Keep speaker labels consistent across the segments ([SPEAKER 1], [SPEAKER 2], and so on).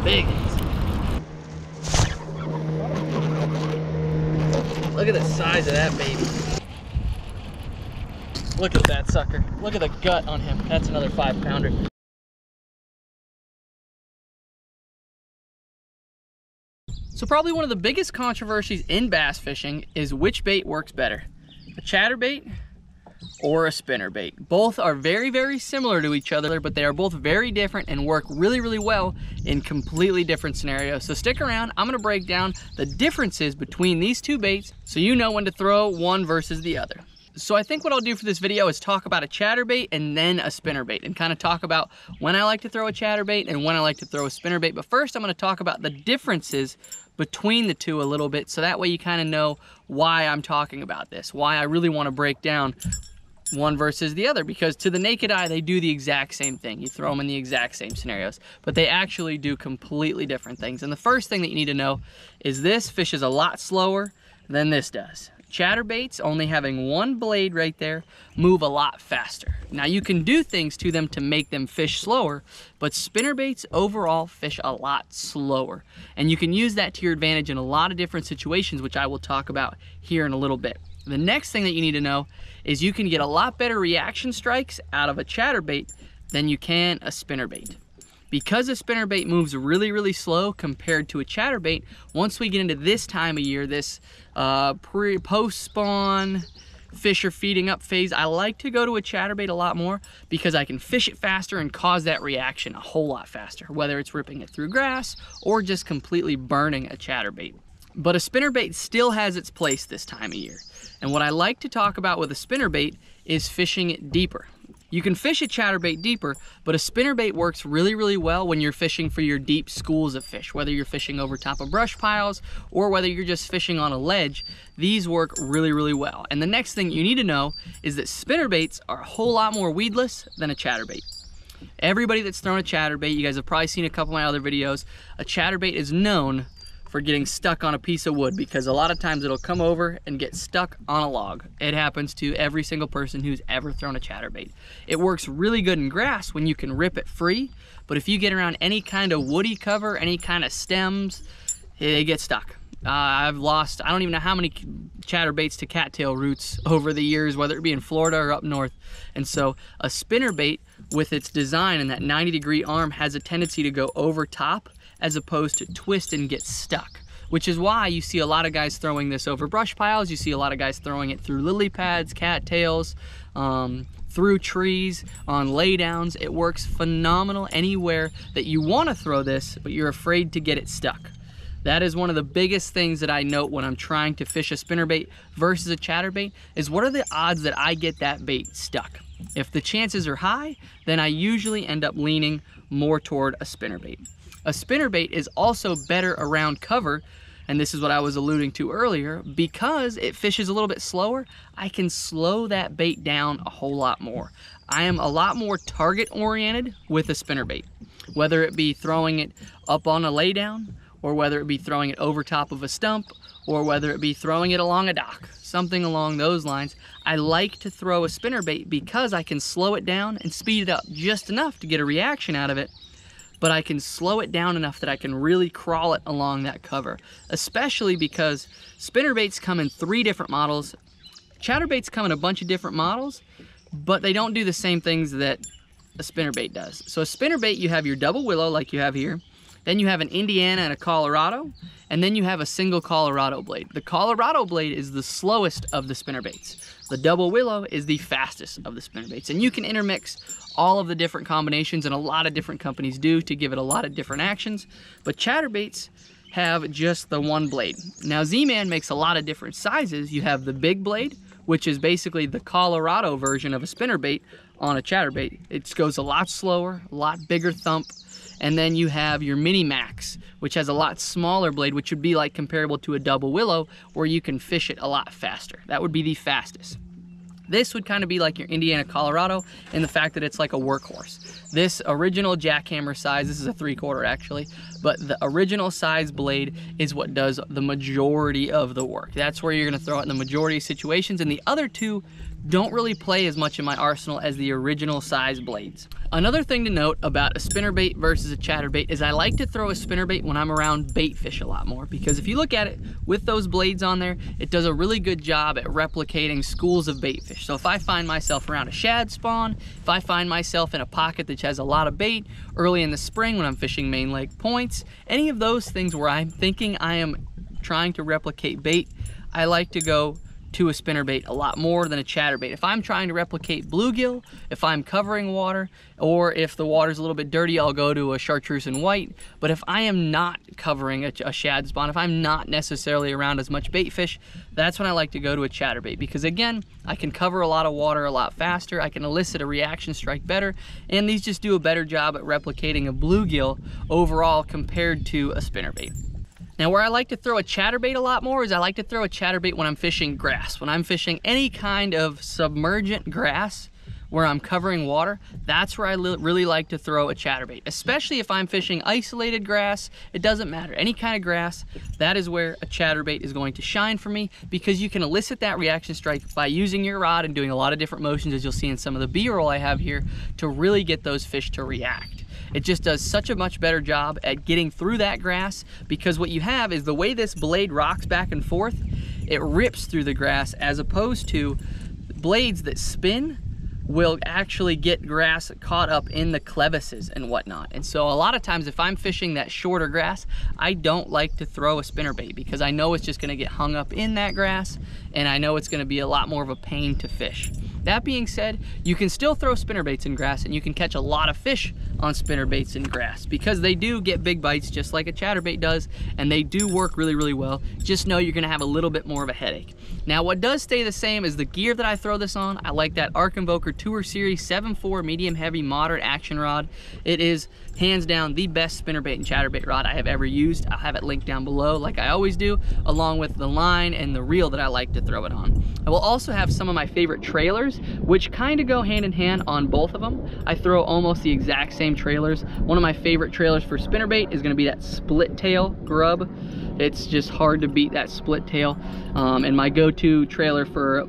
[SPEAKER 1] Big ones. Look at the size of that baby. Look at that sucker. Look at the gut on him. That's another 5-pounder. So probably one of the biggest controversies in bass fishing is which bait works better, a chatterbait or a spinnerbait. Both are very, very similar to each other, but they are both very different and work really, really well in completely different scenarios. So stick around, I'm gonna break down the differences between these two baits so you know when to throw one versus the other. So I think what I'll do for this video is talk about a chatterbait and then a spinnerbait, and kind of talk about when I like to throw a chatterbait and when I like to throw a spinnerbait. But first I'm gonna talk about the differences between the two a little bit, so that way you kind of know why I'm talking about this, why I really want to break down one versus the other, because to the naked eye they do the exact same thing. You throw them in the exact same scenarios, but they actually do completely different things. And the first thing that you need to know is this fish is a lot slower than this does. Chatterbaits, only having one blade right there, move a lot faster. Now you can do things to them to make them fish slower, but spinnerbaits overall fish a lot slower. And you can use that to your advantage in a lot of different situations, which I will talk about here in a little bit. The next thing that you need to know is you can get a lot better reaction strikes out of a chatterbait than you can a spinnerbait. Because a spinnerbait moves really, really slow compared to a chatterbait, once we get into this time of year, this post-spawn fish are feeding up phase, I like to go to a chatterbait a lot more because I can fish it faster and cause that reaction a whole lot faster, whether it's ripping it through grass or just completely burning a chatterbait. But a spinnerbait still has its place this time of year. And what I like to talk about with a spinnerbait is fishing it deeper. You can fish a chatterbait deeper, but a spinnerbait works really, really well when you're fishing for your deep schools of fish. Whether you're fishing over top of brush piles or whether you're just fishing on a ledge, these work really, really well. And the next thing you need to know is that spinnerbaits are a whole lot more weedless than a chatterbait. Everybody that's thrown a chatterbait, you guys have probably seen a couple of my other videos, a chatterbait is known for getting stuck on a piece of wood because a lot of times it'll come over and get stuck on a log. It happens to every single person who's ever thrown a chatterbait. It works really good in grass when you can rip it free, but if you get around any kind of woody cover, any kind of stems, they get stuck. I've lost, I don't even know how many chatterbaits to cattail roots over the years, whether it be in Florida or up north. And so a spinnerbait with its design and that 90-degree arm has a tendency to go over top as opposed to twist and get stuck, which is why you see a lot of guys throwing this over brush piles. You see a lot of guys throwing it through lily pads, cattails, through trees, on laydowns. It works phenomenal anywhere that you want to throw this, but you're afraid to get it stuck. That is one of the biggest things that I note when I'm trying to fish a spinnerbait versus a chatterbait, is what are the odds that I get that bait stuck? If the chances are high, then I usually end up leaning more toward a spinnerbait. A spinnerbait is also better around cover, and this is what I was alluding to earlier, because it fishes a little bit slower, I can slow that bait down a whole lot more. I am a lot more target oriented with a spinnerbait, whether it be throwing it up on a laydown, or whether it be throwing it over top of a stump, or whether it be throwing it along a dock, something along those lines. I like to throw a spinnerbait because I can slow it down and speed it up just enough to get a reaction out of it, but I can slow it down enough that I can really crawl it along that cover, especially because spinnerbaits come in 3 different models. Chatterbaits come in a bunch of different models, but they don't do the same things that a spinnerbait does. So a spinnerbait, you have your double willow like you have here, then you have an Indiana and a Colorado, and then you have a single Colorado blade. The Colorado blade is the slowest of the spinnerbaits. The double willow is the fastest of the spinnerbaits, and you can intermix all of the different combinations, and a lot of different companies do to give it a lot of different actions, but chatterbaits have just the one blade. Now Z-Man makes a lot of different sizes. You have the big blade, which is basically the Colorado version of a spinnerbait on a chatterbait. It goes a lot slower, a lot bigger thump. And then you have your Mini Max, which has a lot smaller blade, which would be like comparable to a double willow, where you can fish it a lot faster. That would be the fastest. This would kind of be like your Indiana Colorado in the fact that it's like a workhorse. This original jackhammer size, this is a 3/4 actually, but the original size blade is what does the majority of the work. That's where you're gonna throw it in the majority of situations, and the other two don't really play as much in my arsenal as the original size blades. Another thing to note about a spinnerbait versus a chatterbait is I like to throw a spinnerbait when I'm around bait fish a lot more, because if you look at it with those blades on there, it does a really good job at replicating schools of bait fish. So if I find myself around a shad spawn, if I find myself in a pocket that has a lot of bait early in the spring when I'm fishing main lake points, any of those things where I'm thinking I am trying to replicate bait, I like to go to a spinnerbait a lot more than a chatterbait. If I'm trying to replicate bluegill, if I'm covering water, or if the water's a little bit dirty, I'll go to a chartreuse and white. But if I am not covering a shad spawn, if I'm not necessarily around as much bait fish, that's when I like to go to a chatterbait, because again, I can cover a lot of water a lot faster, I can elicit a reaction strike better, and these just do a better job at replicating a bluegill overall compared to a spinnerbait. Now, where I like to throw a chatterbait a lot more is I like to throw a chatterbait when I'm fishing grass. When I'm fishing any kind of submergent grass where I'm covering water, that's where I really like to throw a chatterbait. Especially if I'm fishing isolated grass, it doesn't matter. Any kind of grass, that is where a chatterbait is going to shine for me, because you can elicit that reaction strike by using your rod and doing a lot of different motions, as you'll see in some of the B-roll I have here, to really get those fish to react. It just does such a much better job at getting through that grass, because what you have is the way this blade rocks back and forth, it rips through the grass, as opposed to blades that spin will actually get grass caught up in the crevices and whatnot. And so a lot of times if I'm fishing that shorter grass, I don't like to throw a spinnerbait, because I know it's just gonna get hung up in that grass, and I know it's gonna be a lot more of a pain to fish. That being said, you can still throw spinnerbaits in grass, and you can catch a lot of fish on spinnerbaits in grass, because they do get big bites just like a chatterbait does, and they do work really, really well. Just know you're gonna have a little bit more of a headache. Now, what does stay the same is the gear that I throw this on. I like that Ark Invoker Tour Series 7.4 medium heavy moderate action rod. It is hands down the best spinnerbait and chatterbait rod I have ever used. I'll have it linked down below like I always do, along with the line and the reel that I like to throw it on. I will also have some of my favorite trailers, which kind of go hand in hand on both of them. I throw almost the exact same trailers. One of my favorite trailers for spinnerbait is going to be that split tail grub. It's just hard to beat that split tail. And my go-to trailer for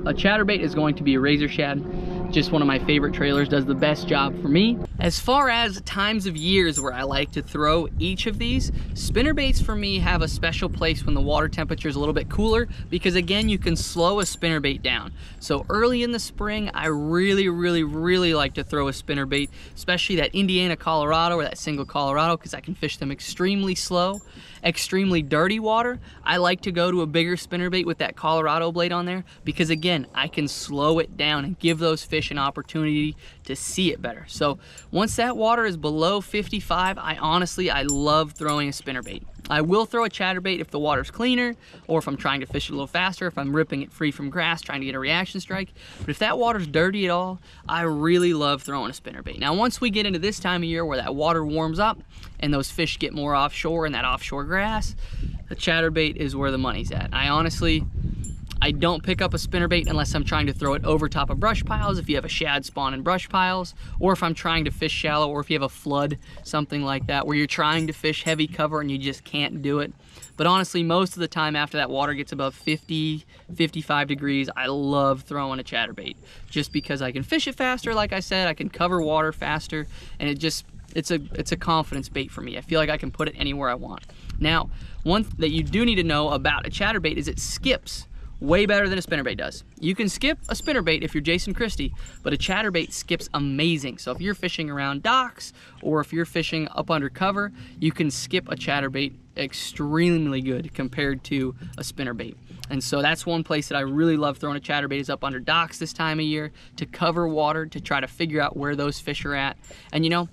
[SPEAKER 1] a chatterbait is going to be a razor shad. Just one of my favorite trailers, does the best job for me. As far as times of years where I like to throw each of these, spinnerbaits for me have a special place when the water temperature is a little bit cooler, because again, you can slow a spinnerbait down. So early in the spring, I really like to throw a spinnerbait, especially that Indiana Colorado or that single Colorado, because I can fish them extremely slow. Extremely dirty water, I like to go to a bigger spinnerbait with that Colorado blade on there, because again, I can slow it down and give those fish an opportunity to see it better. So once that water is below 55, I love throwing a spinnerbait. I will throw a chatterbait if the water's cleaner, or if I'm trying to fish it a little faster, if I'm ripping it free from grass, trying to get a reaction strike. But if that water's dirty at all, I really love throwing a spinnerbait. Now, once we get into this time of year where that water warms up and those fish get more offshore in that offshore grass, the chatterbait is where the money's at. I don't pick up a spinnerbait unless I'm trying to throw it over top of brush piles, if you have a shad spawn in brush piles, or if I'm trying to fish shallow, or if you have a flood, something like that, where you're trying to fish heavy cover and you just can't do it. But honestly, most of the time after that water gets above 50, 55 degrees, I love throwing a chatterbait, just because I can fish it faster, like I said, I can cover water faster, and it's a confidence bait for me. I feel like I can put it anywhere I want. Now, one that you do need to know about a chatterbait is it skips way better than a spinnerbait does. You can skip a spinnerbait if you're Jason Christie, but a chatterbait skips amazing. So if you're fishing around docks, or if you're fishing up under cover, you can skip a chatterbait extremely good compared to a spinnerbait. And so that's one place that I really love throwing a chatterbait, is up under docks this time of year, to cover water, to try to figure out where those fish are at. And you know,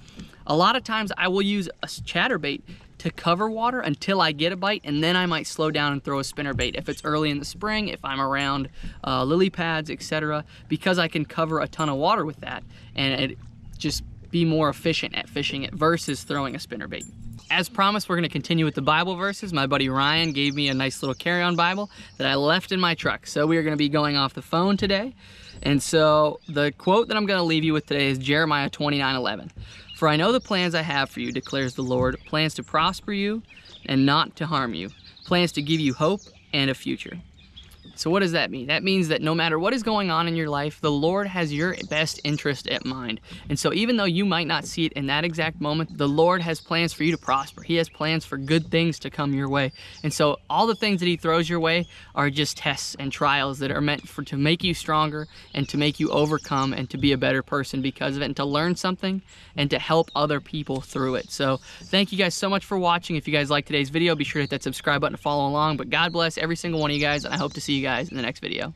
[SPEAKER 1] a lot of times I will use a chatterbait to cover water until I get a bite, and then I might slow down and throw a spinnerbait if it's early in the spring, if I'm around lily pads, etc., because I can cover a ton of water with that, and it just be more efficient at fishing it versus throwing a spinnerbait. As promised, we're going to continue with the Bible verses. My buddy Ryan gave me a nice little carry-on Bible that I left in my truck, so we are going to be going off the phone today. And so the quote that I'm going to leave you with today is Jeremiah 29:11. For I know the plans I have for you, declares the Lord, plans to prosper you and not to harm you, plans to give you hope and a future. So what does that mean? That means that no matter what is going on in your life, the Lord has your best interest at mind. And so even though you might not see it in that exact moment, the Lord has plans for you to prosper. He has plans for good things to come your way. And so all the things that he throws your way are just tests and trials that are meant to make you stronger and to make you overcome and to be a better person because of it, and to learn something and to help other people through it. So thank you guys so much for watching. If you guys liked today's video, be sure to hit that subscribe button to follow along. But God bless every single one of you guys, and I hope to see you guys in the next video.